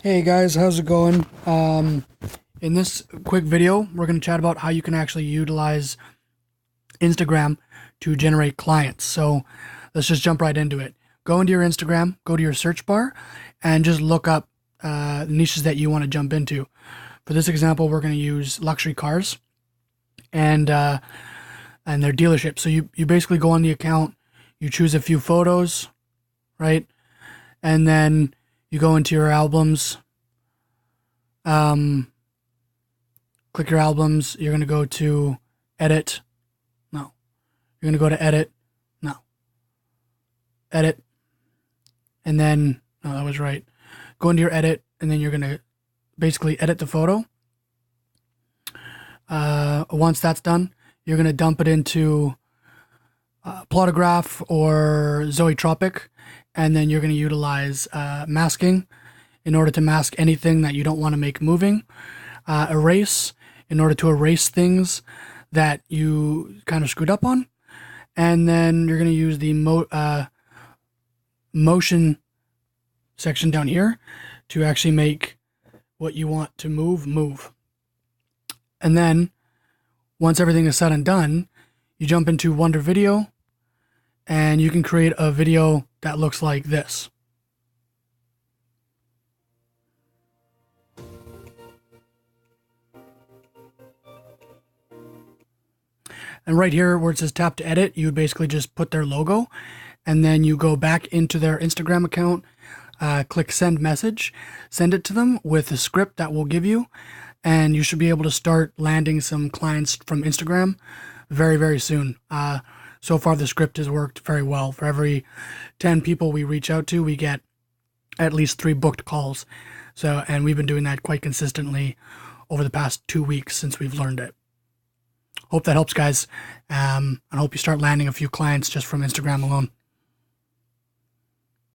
Hey guys, how's it going? In this quick video, we're going to chat about how you can actually utilize Instagram to generate clients. So let's just jump right into it. Go into your Instagram, go to your search bar, and just look up niches that you want to jump into. For this example, we're going to use luxury cars and their dealership. So you basically go on the account, you choose a few photos, right? And then you go into your albums, click your albums. You're going to go to edit. No. You're going to go to edit. No. Edit. And then, no, that was right. Go into your edit, and then you're going to basically edit the photo. Once that's done, you're going to dump it into Plotograph or Zoetropic, and then you're going to utilize masking in order to mask anything that you don't want to make moving. Erase in order to erase things that you kind of screwed up on. And then you're going to use the motion section down here to actually make what you want to move. And then once everything is said and done, you jump into Wonder Video and you can create a video that looks like this. And right here where it says tap to edit, you would basically just put their logo, and then you go back into their Instagram account, click send message, send it to them with a script that we'll give you, and you should be able to start landing some clients from Instagram very, very soon. So far the script has worked very well. For every 10 people we reach out to, we get at least 3 booked calls. And we've been doing that quite consistently over the past 2 weeks since we've learned it. Hope that helps, guys. I hope you start landing a few clients just from Instagram alone.